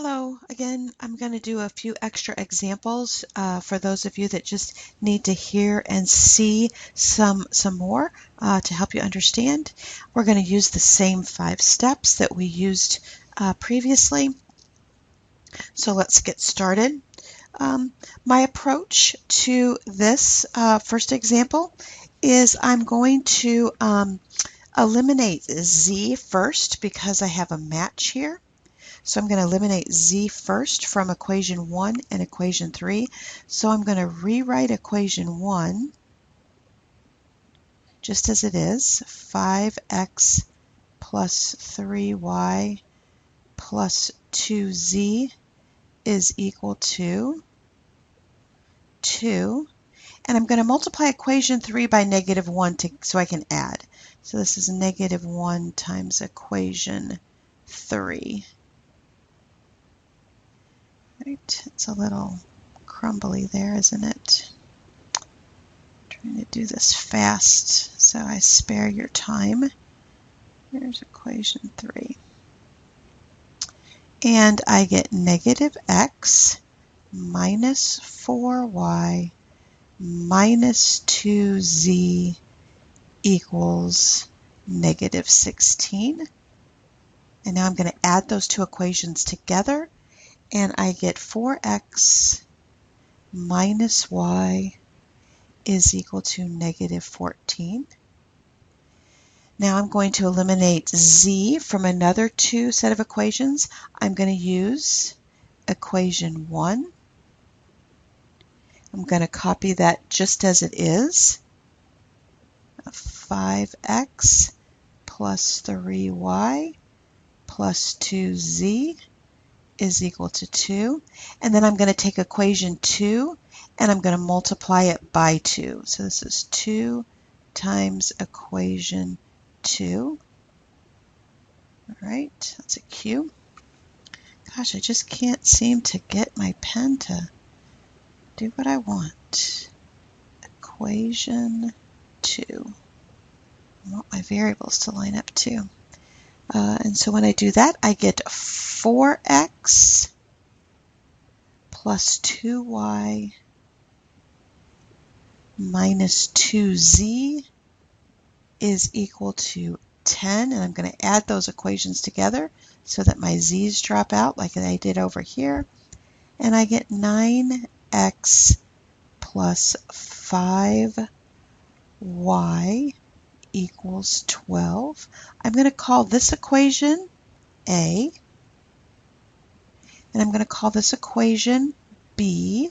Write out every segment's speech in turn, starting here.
Hello, again, I'm going to do a few extra examples for those of you that just need to hear and see some more to help you understand. We're going to use the same 5 steps that we used previously. So let's get started. My approach to this first example is I'm going to eliminate Z first because I have a match here. So I'm going to eliminate Z first from equation 1 and equation 3. So I'm going to rewrite equation 1 just as it is, 5x plus 3y plus 2z is equal to 2. And I'm going to multiply equation 3 by -1 so I can add. So this is -1 times equation 3. Right, it's a little crumbly there, isn't it? Trying to do this fast so I spare your time. Here's equation 3. And I get -x minus 4y minus 2z equals -16. And now I'm going to add those two equations together, and I get 4x minus y is equal to -14. Now I'm going to eliminate z from another set of equations. I'm going to use equation 1. I'm going to copy that just as it is. 5x plus 3y plus 2z is equal to 2. And then I'm going to take equation 2 and I'm going to multiply it by 2. So this is 2 times equation 2. All right, that's a Q. Gosh, I just can't seem to get my pen to do what I want. Equation 2. I want my variables to line up too. And so when I do that, I get 4x plus 2y minus 2z is equal to 10. And I'm going to add those equations together so that my z's drop out like I did over here. And I get 9x plus 5y equals 12. I'm going to call this equation A, and I'm going to call this equation B,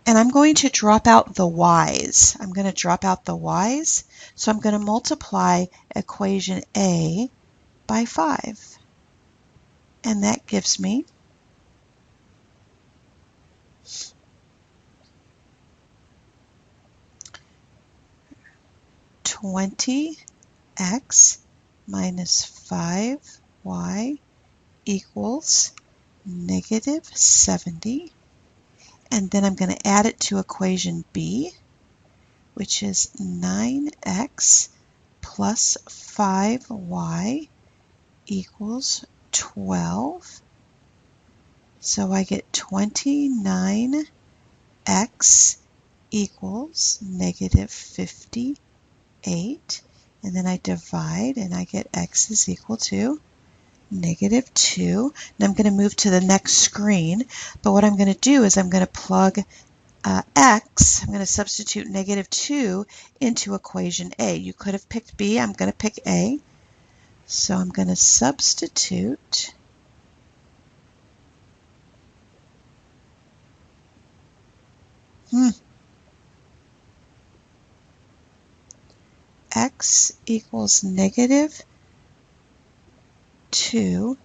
and I'm going to drop out the y's. I'm going to drop out the y's, so I'm going to multiply equation A by 5, and that gives me 20x minus 5y equals -70. And then I'm going to add it to equation B, which is 9x plus 5y equals 12. So I get 29x equals -58. And then I divide and I get x is equal to -2. And I'm going to move to the next screen. But what I'm going to do is I'm going to plug x, I'm going to substitute -2 into equation A. You could have picked B. I'm going to pick A. So I'm going to substitute x equals -2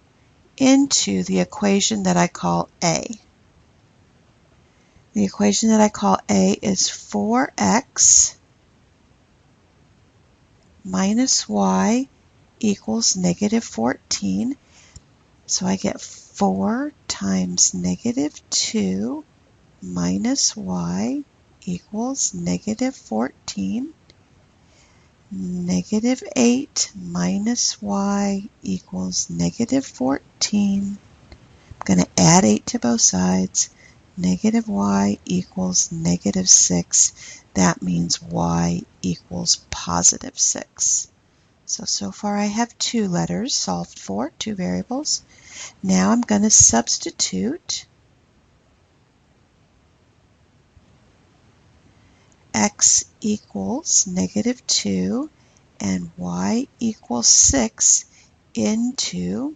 into the equation that I call A. The equation that I call A is 4x minus y equals -14. So I get 4 times -2 minus y equals -14. Negative 8 minus y equals negative 14. I'm going to add 8 to both sides. Negative y equals negative 6. That means y equals positive 6. So far I have 2 letters solved for, 2 variables. Now I'm going to substitute x equals negative 2 and y equals 6 into,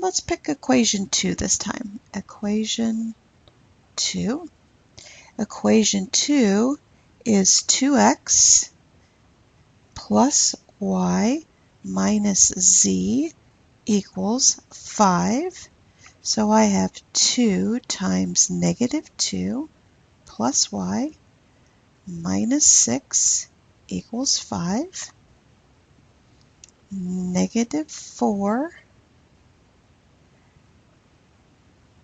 let's pick equation 2 this time. Equation 2. Equation 2 is 2x plus y minus z equals 5. So I have 2 times negative 2 plus y minus 6 equals 5. Negative 4.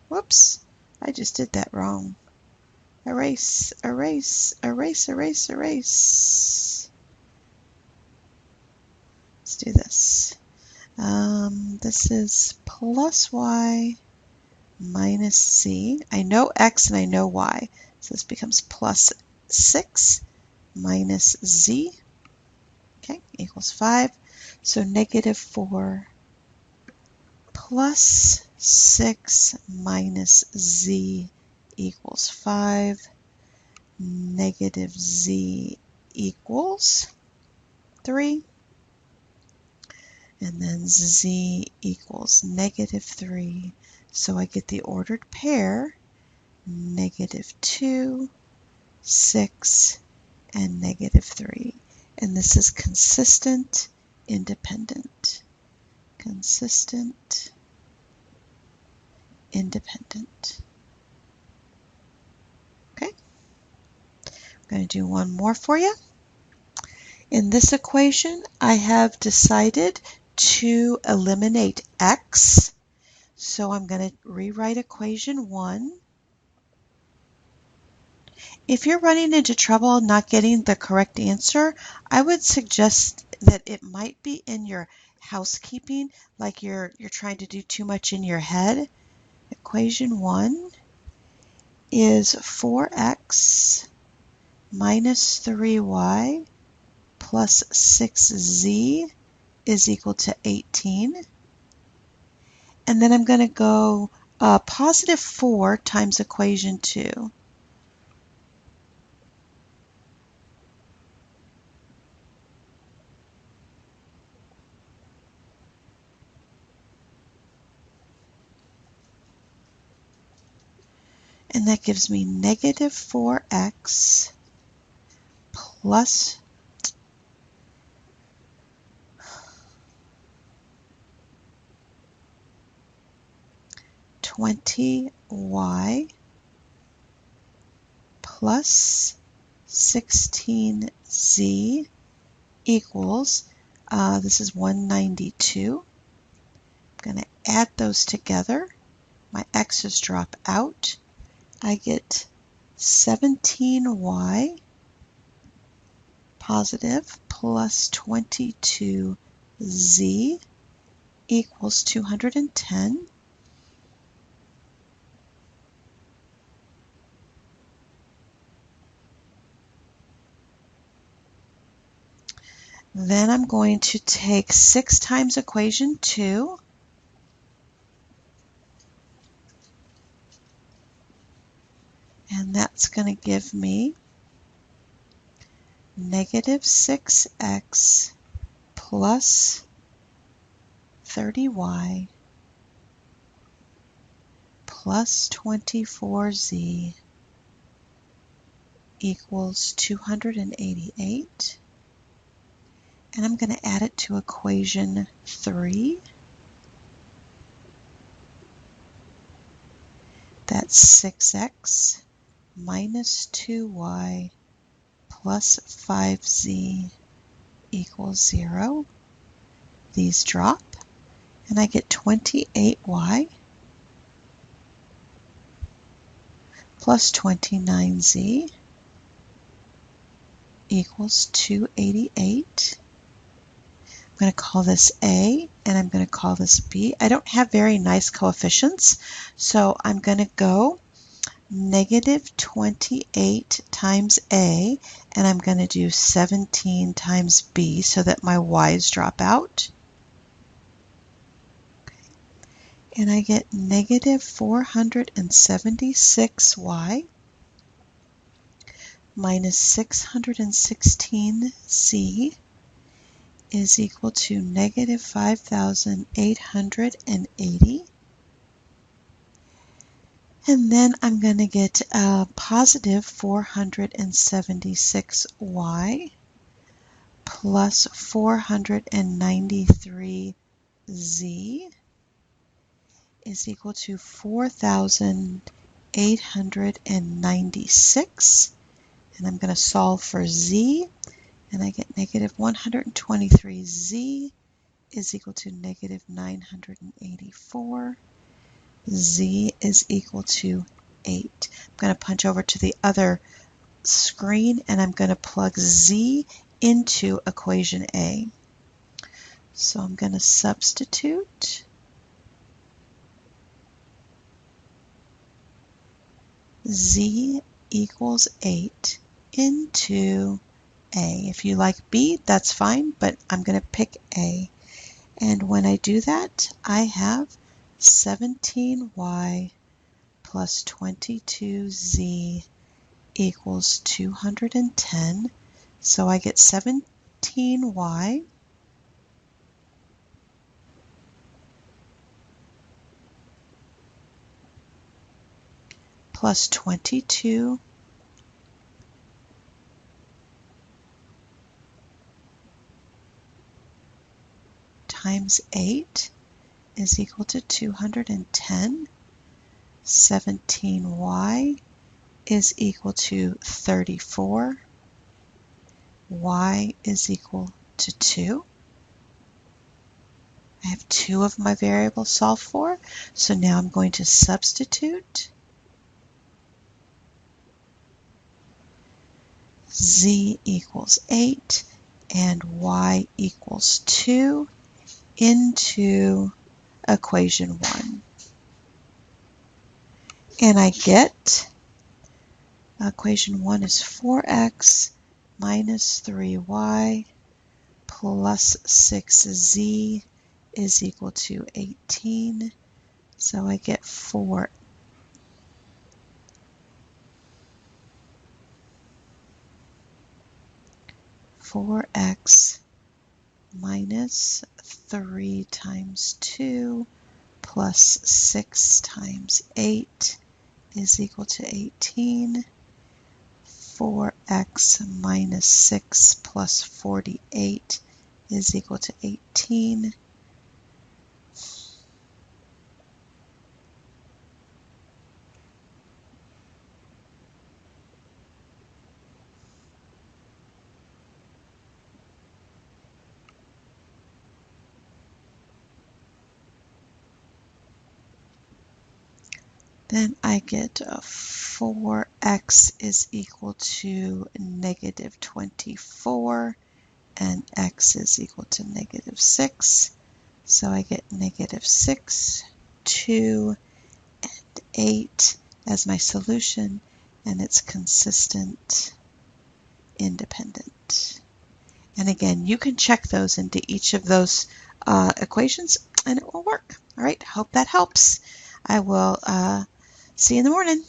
Whoops, I just did that wrong. Erase, erase, erase, erase, erase. Let's do this. This is plus y minus z. I know x and I know y, so this becomes plus 6 minus z, okay, equals 5. So negative 4 plus 6 minus z equals 5. Negative z equals 3. And then z equals negative 3. So I get the ordered pair, negative 2, 6, and negative 3. And this is consistent, independent. Consistent, independent. Okay, I'm going to do one more for you. In this equation, I have decided to eliminate x. So I'm going to rewrite equation 1. If you're running into trouble not getting the correct answer, I would suggest that it might be in your housekeeping, like you're trying to do too much in your head. Equation 1 is 4x minus 3y plus 6z is equal to 18. And then I'm going to go positive 4 times equation 2. And that gives me negative 4x plus 20y plus 16z equals, this is 192. I'm going to add those together. My x's drop out. I get 17y positive plus 22z equals 210. Then I'm going to take 6 times equation 2. And that's going to give me negative 6x plus 30y plus 24z equals 288. And I'm going to add it to equation 3. That's 6x minus 2y plus 5z equals 0. These drop, and I get 28y plus 29z equals 288. I'm going to call this A, and I'm going to call this B. I don't have very nice coefficients, so I'm going to go negative 28 times A, and I'm going to do 17 times B so that my y's drop out. And I get negative 476y minus 616z is equal to negative 5,880. And then I'm going to get positive 476y plus 493z is equal to 4,896. And I'm going to solve for z, and I get negative 123z is equal to negative 984. Z is equal to 8. I'm going to punch over to the other screen, and I'm going to plug z into equation A. So I'm going to substitute z equals 8 into A. If you like B, that's fine, but I'm going to pick A. And when I do that, I have 17y plus 22z equals 210. So I get 17y plus 22 times 8 is equal to 210. 17y is equal to 34. Y is equal to 2. I have 2 of my variables solved for, so now I'm going to substitute z equals 8 and y equals 2 into equation 1. And I get equation 1 is 4x minus 3y plus 6z is equal to 18. So I get 4x minus 3 times 2 plus 6 times 8 is equal to 18. 4x minus 6 plus 48 is equal to 18. Then I get 4x is equal to negative 24, and x is equal to negative 6. So I get negative 6, 2, and 8 as my solution, and it's consistent, independent. And again, you can check those into each of those equations, and it will work. All right, hope that helps. I will see you in the morning.